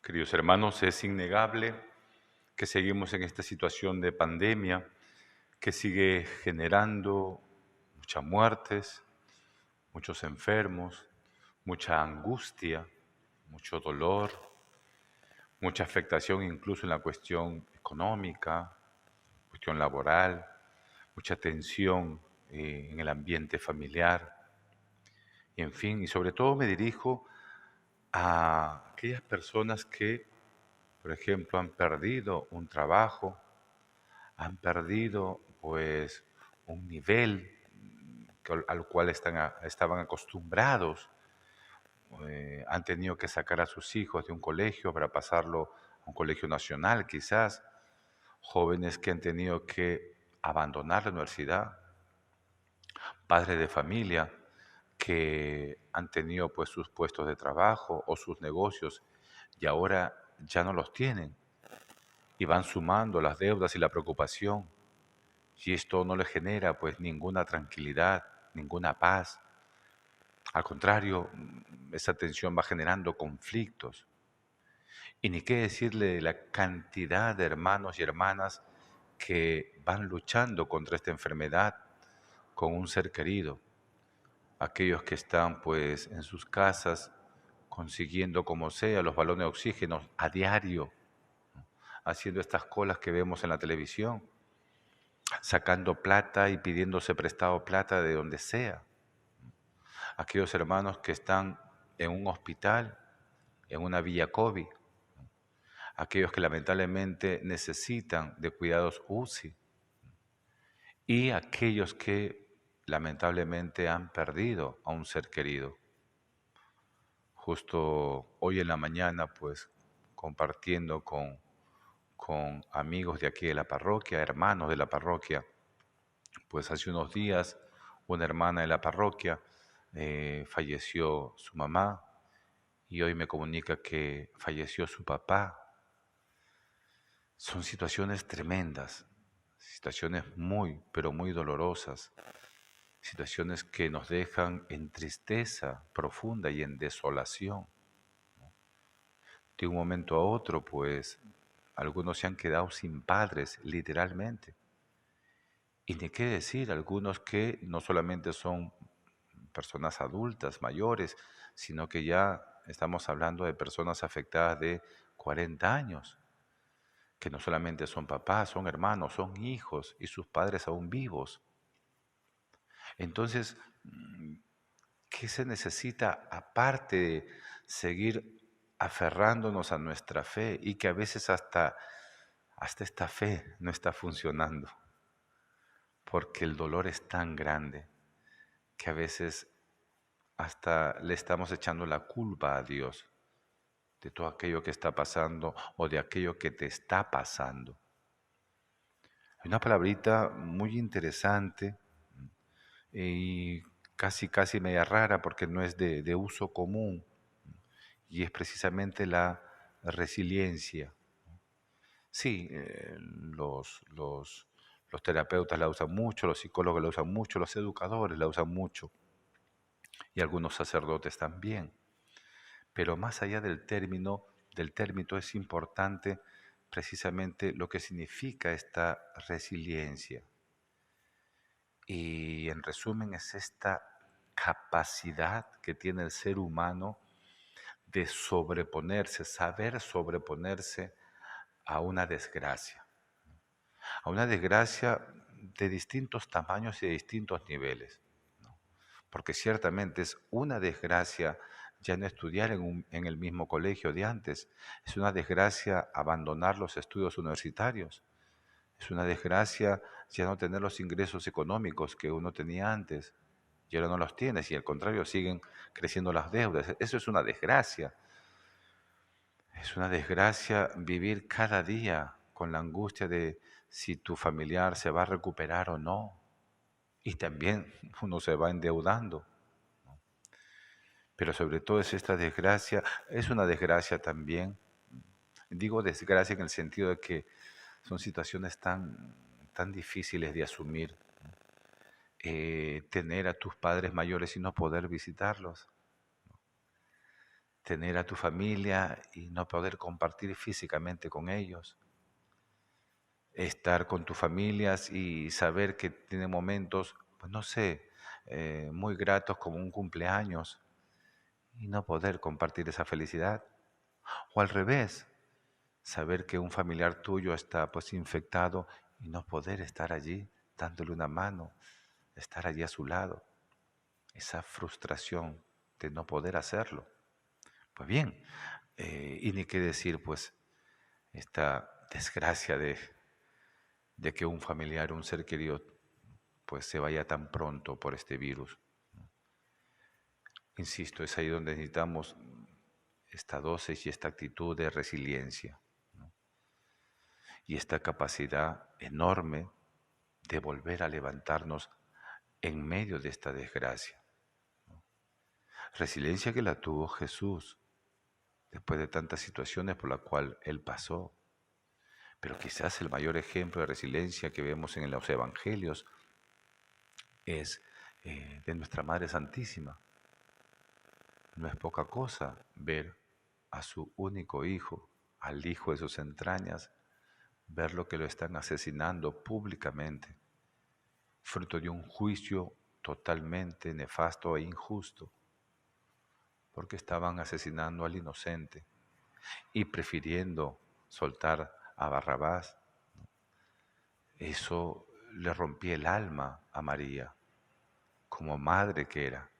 Queridos hermanos, es innegable que seguimos en esta situación de pandemia que sigue generando muchas muertes, muchos enfermos, mucha angustia, mucho dolor, mucha afectación incluso en la cuestión económica, cuestión laboral, mucha tensión en el ambiente familiar, y en fin, y sobre todo me dirijo a aquellas personas que, por ejemplo, han perdido un trabajo, han perdido pues un nivel al cual estaban acostumbrados, han tenido que sacar a sus hijos de un colegio para pasarlo a un colegio nacional quizás, jóvenes que han tenido que abandonar la universidad, padres de familia que han tenido pues sus puestos de trabajo o sus negocios y ahora ya no los tienen y van sumando las deudas y la preocupación. Y esto no le genera pues ninguna tranquilidad, ninguna paz. Al contrario, esa tensión va generando conflictos. Y ni qué decirle de la cantidad de hermanos y hermanas que van luchando contra esta enfermedad con un ser querido. Aquellos que están pues en sus casas consiguiendo como sea los balones de oxígeno a diario, haciendo estas colas que vemos en la televisión, sacando plata y pidiéndose prestado plata de donde sea. Aquellos hermanos que están en un hospital, en una villa COVID, aquellos que lamentablemente necesitan de cuidados UCI y aquellos que lamentablemente han perdido a un ser querido. Justo hoy en la mañana, pues compartiendo con amigos de aquí de la parroquia, hermanos de la parroquia, pues hace unos días una hermana de la parroquia falleció su mamá y hoy me comunica que falleció su papá. Son situaciones tremendas, situaciones muy, pero muy dolorosas, situaciones que nos dejan en tristeza profunda y en desolación. De un momento a otro, pues, algunos se han quedado sin padres, literalmente. Y ni qué decir, algunos que no solamente son personas adultas, mayores, sino que ya estamos hablando de personas afectadas de 40 años, que no solamente son papás, son hermanos, son hijos y sus padres aún vivos. Entonces, ¿qué se necesita aparte de seguir aferrándonos a nuestra fe y que a veces hasta esta fe no está funcionando? Porque el dolor es tan grande que a veces hasta le estamos echando la culpa a Dios de todo aquello que está pasando o de aquello que te está pasando. Hay una palabrita muy interesante y casi media rara porque no es de uso común y es precisamente la resiliencia. Sí, los terapeutas la usan mucho, los psicólogos la usan mucho, los educadores la usan mucho y algunos sacerdotes también. Pero más allá del término es importante precisamente lo que significa esta resiliencia. Y en resumen es esta capacidad que tiene el ser humano de sobreponerse, saber sobreponerse a una desgracia de distintos tamaños y de distintos niveles, ¿no? Porque ciertamente es una desgracia ya no estudiar en el mismo colegio de antes, es una desgracia abandonar los estudios universitarios, es una desgracia ya no tener los ingresos económicos que uno tenía antes, y ahora no los tienes, y al contrario siguen creciendo las deudas. Eso es una desgracia. Es una desgracia vivir cada día con la angustia de si tu familiar se va a recuperar o no. Y también uno se va endeudando. Pero sobre todo es esta desgracia, es una desgracia también. Digo desgracia en el sentido de que son situaciones tan difíciles de asumir. Tener a tus padres mayores y no poder visitarlos. Tener a tu familia y no poder compartir físicamente con ellos. Estar con tus familias y saber que tiene momentos, pues no sé, muy gratos como un cumpleaños y no poder compartir esa felicidad. O al revés, saber que un familiar tuyo está pues infectado y no poder estar allí dándole una mano, estar allí a su lado. Esa frustración de no poder hacerlo. Pues bien, y ni qué decir pues esta desgracia de que un familiar, un ser querido, pues se vaya tan pronto por este virus. Insisto, es ahí donde necesitamos esta dosis y esta actitud de resiliencia, ¿no? Y esta capacidad enorme de volver a levantarnos en medio de esta desgracia. Resiliencia que la tuvo Jesús después de tantas situaciones por las cuales Él pasó. Pero quizás el mayor ejemplo de resiliencia que vemos en los evangelios es de nuestra Madre Santísima. No es poca cosa ver a su único hijo, al hijo de sus entrañas, verlo que lo están asesinando públicamente, fruto de un juicio totalmente nefasto e injusto, porque estaban asesinando al inocente y prefiriendo soltar a Barrabás. Eso le rompía el alma a María, como madre que era.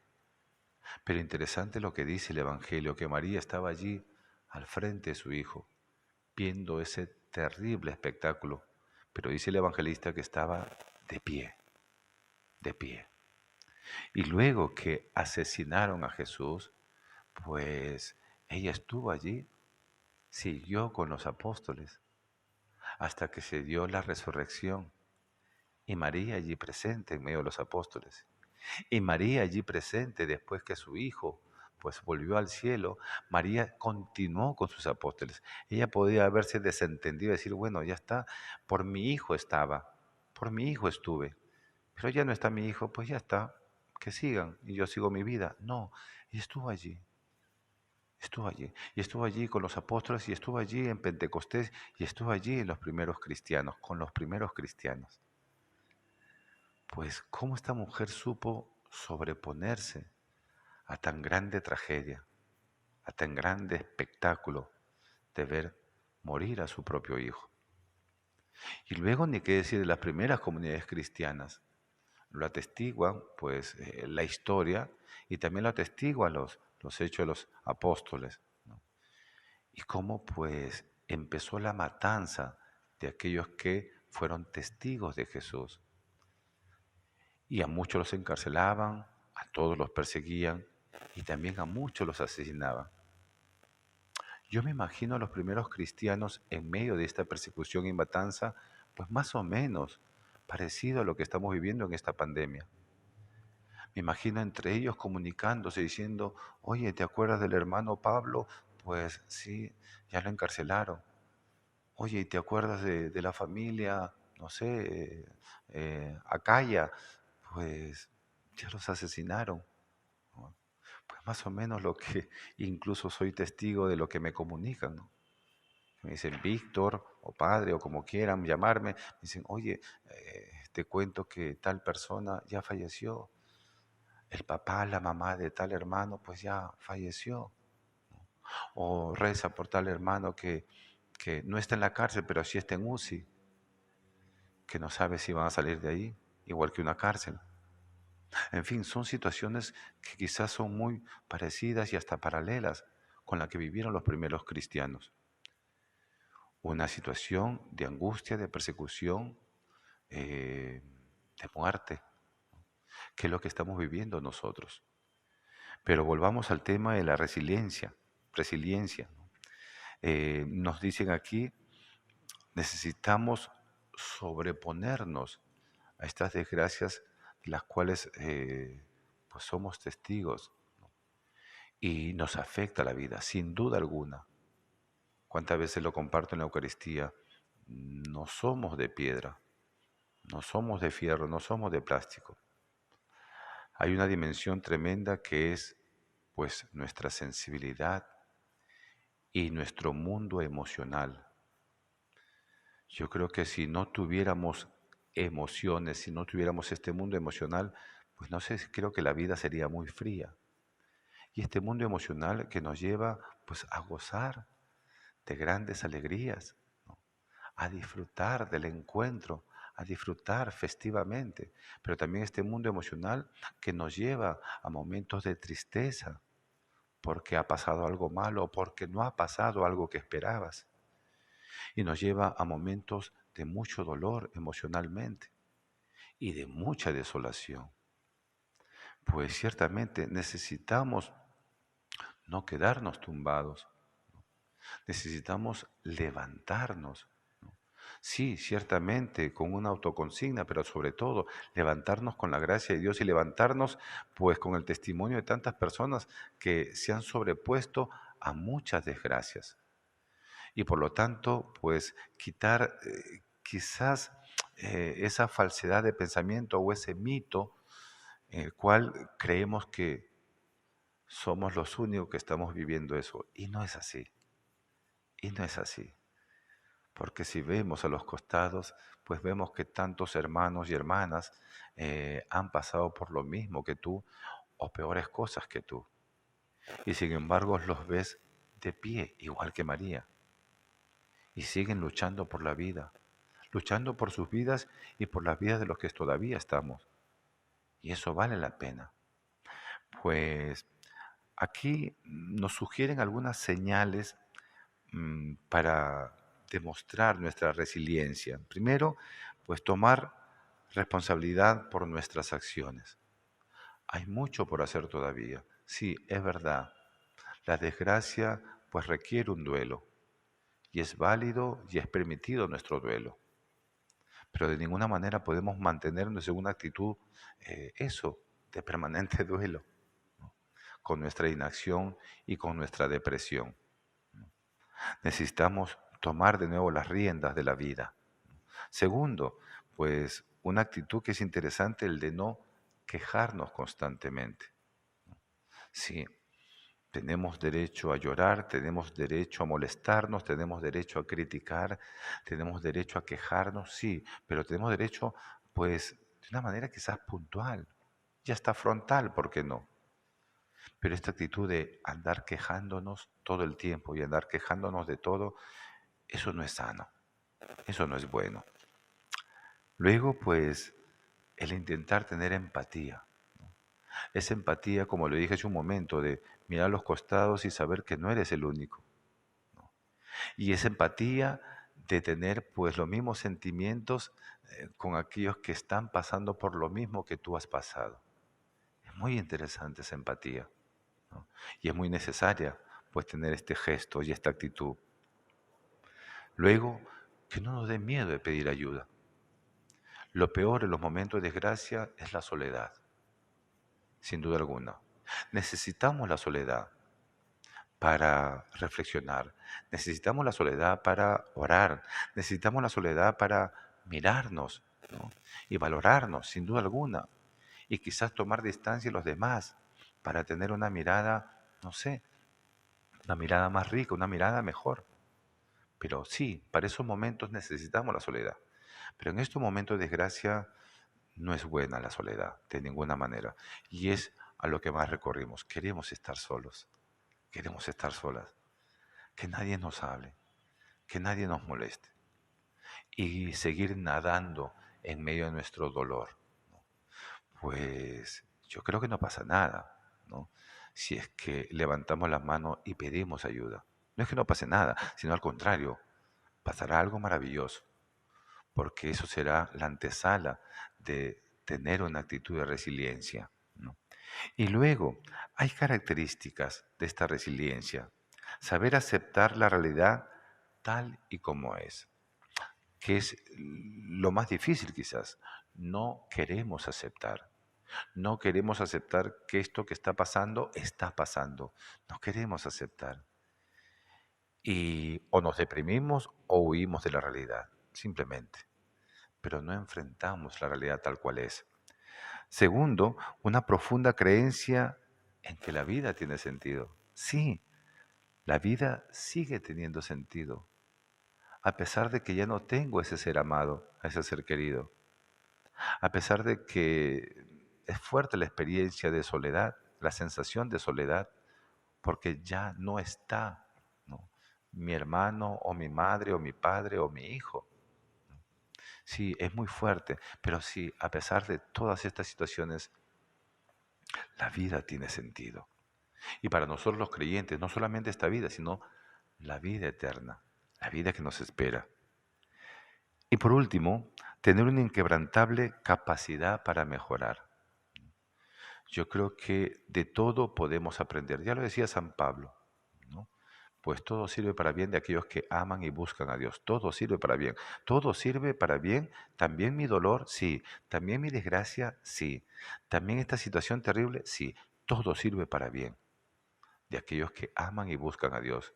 Pero interesante lo que dice el Evangelio, que María estaba allí al frente de su hijo, viendo ese terrible espectáculo. Pero dice el evangelista que estaba de pie, de pie. Y luego que asesinaron a Jesús, pues ella estuvo allí, siguió con los apóstoles, hasta que se dio la resurrección. Y María allí presente en medio de los apóstoles. Y María allí presente después que su hijo pues volvió al cielo, María continuó con sus apóstoles. Ella podía haberse desentendido y decir, bueno, ya está, por mi hijo estaba, por mi hijo estuve, pero ya no está mi hijo, pues ya está, que sigan y yo sigo mi vida. No, y estuvo allí, y estuvo allí con los apóstoles, y estuvo allí en Pentecostés, y estuvo allí en los primeros cristianos, con los primeros cristianos. Pues cómo esta mujer supo sobreponerse a tan grande tragedia, a tan grande espectáculo de ver morir a su propio hijo. Y luego ni qué decir de las primeras comunidades cristianas. Lo atestiguan pues la historia y también lo atestiguan los hechos de los apóstoles, ¿no? Y cómo pues empezó la matanza de aquellos que fueron testigos de Jesús. Y a muchos los encarcelaban, a todos los perseguían y también a muchos los asesinaban. Yo me imagino a los primeros cristianos en medio de esta persecución y matanza, pues más o menos parecido a lo que estamos viviendo en esta pandemia. Me imagino entre ellos comunicándose, diciendo, oye, ¿te acuerdas del hermano Pablo? Pues sí, ya lo encarcelaron. Oye, ¿y te acuerdas de la familia, no sé, Acaya? Pues ya los asesinaron, ¿no? Pues más o menos lo que incluso soy testigo de lo que me comunican, ¿no? Me dicen Víctor o padre o como quieran llamarme, me dicen, oye, te cuento que tal persona ya falleció, el papá, la mamá de tal hermano pues ya falleció, o reza por tal hermano que no está en la cárcel pero sí está en UCI, que no sabe si van a salir de ahí, igual que una cárcel. En fin, son situaciones que quizás son muy parecidas y hasta paralelas con la que vivieron los primeros cristianos. Una situación de angustia, de persecución, de muerte, que es lo que estamos viviendo nosotros. Pero volvamos al tema de la resiliencia, ¿no? Nos dicen aquí, necesitamos sobreponernos a estas desgracias de las cuales pues somos testigos y nos afecta la vida, sin duda alguna. ¿Cuántas veces lo comparto en la Eucaristía? No somos de piedra, no somos de fierro, no somos de plástico. Hay una dimensión tremenda que es pues nuestra sensibilidad y nuestro mundo emocional. Yo creo que si no tuviéramos emociones, si no tuviéramos este mundo emocional, pues no sé, creo que la vida sería muy fría. Y este mundo emocional que nos lleva pues a gozar de grandes alegrías, ¿no? A disfrutar del encuentro, a disfrutar festivamente, pero también este mundo emocional que nos lleva a momentos de tristeza, porque ha pasado algo malo o porque no ha pasado algo que esperabas, y nos lleva a momentos de mucho dolor emocionalmente y de mucha desolación. Pues ciertamente necesitamos no quedarnos tumbados, necesitamos levantarnos. Sí, ciertamente, con una autoconsigna, pero sobre todo levantarnos con la gracia de Dios y levantarnos pues con el testimonio de tantas personas que se han sobrepuesto a muchas desgracias. Y por lo tanto, pues quitar quizás esa falsedad de pensamiento o ese mito en el cual creemos que somos los únicos que estamos viviendo eso. Y no es así, y no es así. Porque si vemos a los costados, pues vemos que tantos hermanos y hermanas han pasado por lo mismo que tú o peores cosas que tú. Y sin embargo los ves de pie, igual que María. Y siguen luchando por la vida, luchando por sus vidas y por las vidas de los que todavía estamos. Y eso vale la pena. Pues aquí nos sugieren algunas señales para demostrar nuestra resiliencia. Primero, pues tomar responsabilidad por nuestras acciones. Hay mucho por hacer todavía. Sí, es verdad. La desgracia pues requiere un duelo y es válido y es permitido nuestro duelo. Pero de ninguna manera podemos mantenernos en una actitud, eso, de permanente duelo, ¿no? Con nuestra inacción y con nuestra depresión. Necesitamos tomar de nuevo las riendas de la vida. Segundo, pues una actitud que es interesante, el de no quejarnos constantemente. Sí, tenemos derecho a llorar, tenemos derecho a molestarnos, tenemos derecho a criticar, tenemos derecho a quejarnos, sí, pero tenemos derecho, pues, de una manera quizás puntual, ya está frontal, ¿por qué no? Pero esta actitud de andar quejándonos todo el tiempo y andar quejándonos de todo, eso no es sano, eso no es bueno. Luego, pues, el intentar tener empatía. Esa empatía, como lo dije hace un momento, de mirar a los costados y saber que no eres el único. Y esa empatía de tener pues los mismos sentimientos con aquellos que están pasando por lo mismo que tú has pasado. Es muy interesante esa empatía, ¿no? Y es muy necesaria pues tener este gesto y esta actitud. Luego, que no nos dé miedo de pedir ayuda. Lo peor en los momentos de desgracia es la soledad, sin duda alguna. Necesitamos la soledad para reflexionar, necesitamos la soledad para orar, necesitamos la soledad para mirarnos, ¿no? Y valorarnos, sin duda alguna, y quizás tomar distancia de los demás para tener una mirada, no sé, una mirada más rica, una mirada mejor. Pero sí, para esos momentos necesitamos la soledad. Pero en estos momentos de desgracia no es buena la soledad, de ninguna manera. Y es a lo que más recorrimos. Queremos estar solos, queremos estar solas, que nadie nos hable, que nadie nos moleste y seguir nadando en medio de nuestro dolor. Pues yo creo que no pasa nada, ¿no? Si es que levantamos las manos y pedimos ayuda. No es que no pase nada, sino al contrario, pasará algo maravilloso, porque eso será la antesala de tener una actitud de resiliencia, ¿no? Y luego, hay características de esta resiliencia. Saber aceptar la realidad tal y como es, que es lo más difícil quizás. No queremos aceptar. No queremos aceptar que esto que está pasando está pasando. No queremos aceptar. Y o nos deprimimos o huimos de la realidad, simplemente. Pero no enfrentamos la realidad tal cual es. Segundo, una profunda creencia en que la vida tiene sentido. Sí, la vida sigue teniendo sentido, a pesar de que ya no tengo ese ser amado, ese ser querido, a pesar de que es fuerte la experiencia de soledad, la sensación de soledad, porque ya no está, ¿no?, mi hermano o mi madre o mi padre o mi hijo. Sí, es muy fuerte, pero sí, a pesar de todas estas situaciones, la vida tiene sentido. Y para nosotros los creyentes, no solamente esta vida, sino la vida eterna, la vida que nos espera. Y por último, tener una inquebrantable capacidad para mejorar. Yo creo que de todo podemos aprender. Ya lo decía San Pablo, ¿no? Pues todo sirve para bien de aquellos que aman y buscan a Dios. Todo sirve para bien. Todo sirve para bien. También mi dolor, sí. También mi desgracia, sí. También esta situación terrible, sí. Todo sirve para bien de aquellos que aman y buscan a Dios.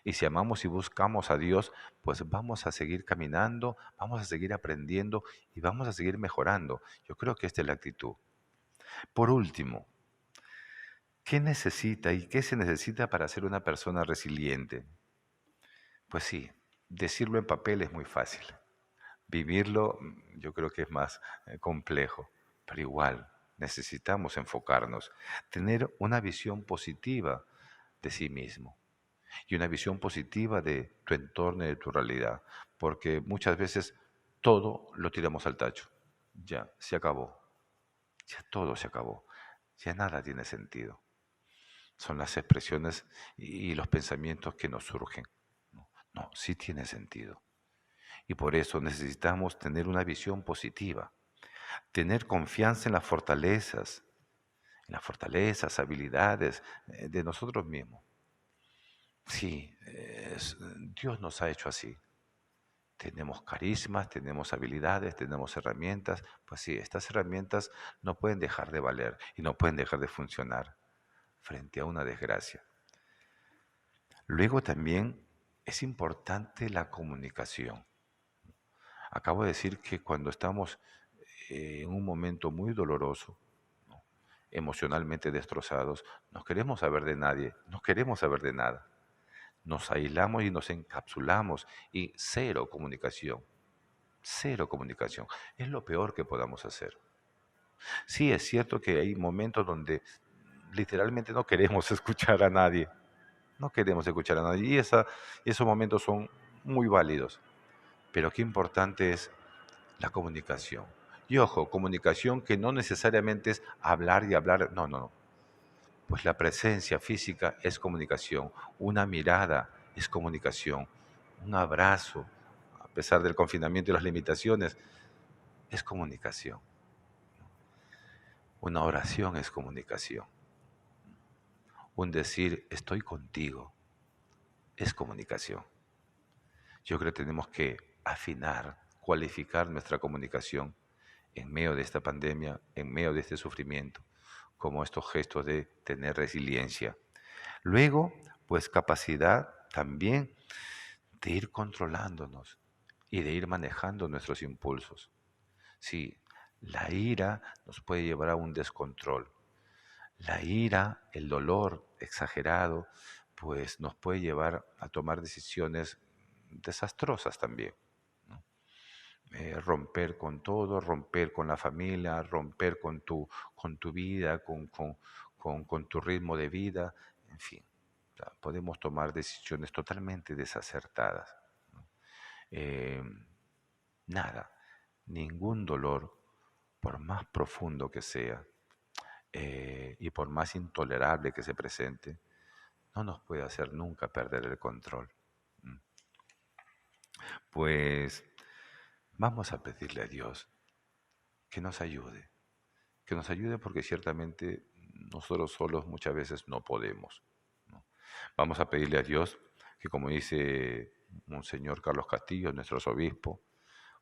Y si amamos y buscamos a Dios, pues vamos a seguir caminando, vamos a seguir aprendiendo y vamos a seguir mejorando. Yo creo que esta es la actitud. Por último, ¿qué necesita y qué se necesita para ser una persona resiliente? Pues sí, decirlo en papel es muy fácil. Vivirlo, yo creo que es más complejo, pero igual necesitamos enfocarnos, tener una visión positiva de sí mismo y una visión positiva de tu entorno y de tu realidad, porque muchas veces todo lo tiramos al tacho. Ya, se acabó, ya todo se acabó, ya nada tiene sentido. Son las expresiones y los pensamientos que nos surgen. No, no, sí tiene sentido. Y por eso necesitamos tener una visión positiva, tener confianza en las fortalezas, habilidades de nosotros mismos. Sí, Dios nos ha hecho así. Tenemos carismas, tenemos habilidades, tenemos herramientas. Pues sí, estas herramientas no pueden dejar de valer y no pueden dejar de funcionar frente a una desgracia. Luego también es importante la comunicación. Acabo de decir que cuando estamos en un momento muy doloroso, ¿no?, emocionalmente destrozados, no queremos saber de nadie, no queremos saber de nada. Nos aislamos y nos encapsulamos y cero comunicación, cero comunicación. Es lo peor que podamos hacer. Sí, es cierto que hay momentos donde literalmente no queremos escuchar a nadie, no queremos escuchar a nadie y esos momentos son muy válidos, pero qué importante es la comunicación. Y ojo, comunicación que no necesariamente es hablar y hablar, no, no, no. Pues la presencia física es comunicación, una mirada es comunicación, un abrazo, a pesar del confinamiento y las limitaciones, es comunicación. Una oración es comunicación. Un decir estoy contigo es comunicación. Yo creo que tenemos que afinar, cualificar nuestra comunicación en medio de esta pandemia, en medio de este sufrimiento, como estos gestos de tener resiliencia. Luego, pues capacidad también de ir controlándonos y de ir manejando nuestros impulsos. Sí, la ira nos puede llevar a un descontrol. La ira, el dolor exagerado, pues nos puede llevar a tomar decisiones desastrosas también, ¿no? Romper con todo, romper con la familia, romper con tu vida, con tu ritmo de vida, en fin. O sea, podemos tomar decisiones totalmente desacertadas, ¿no? Eh, Nada, ningún dolor, por más profundo que sea y por más intolerable que se presente, no nos puede hacer nunca perder el control. ¿Mm? Pues vamos a pedirle a Dios que nos ayude porque ciertamente nosotros solos muchas veces no podemos, ¿no? Vamos a pedirle a Dios que, como dice Monseñor Carlos Castillo, nuestro obispo,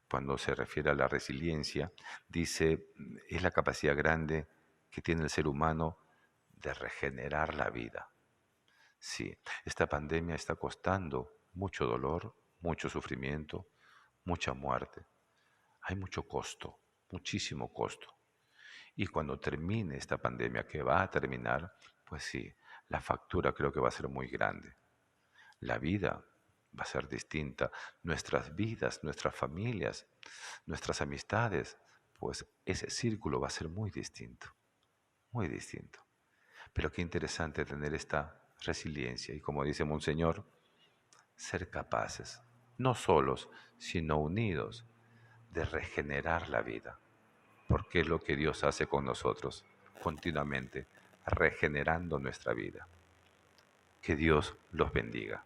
cuando se refiere a la resiliencia, dice, es la capacidad grande que tiene el ser humano de regenerar la vida. Sí, esta pandemia está costando mucho dolor, mucho sufrimiento, mucha muerte. Hay mucho costo, muchísimo costo. Y cuando termine esta pandemia, que va a terminar, pues sí, la factura creo que va a ser muy grande. La vida va a ser distinta. Nuestras vidas, nuestras familias, nuestras amistades, pues ese círculo va a ser muy distinto, muy distinto. Pero qué interesante tener esta resiliencia y, como dice Monseñor, ser capaces, no solos, sino unidos, de regenerar la vida, porque es lo que Dios hace con nosotros continuamente, regenerando nuestra vida. Que Dios los bendiga.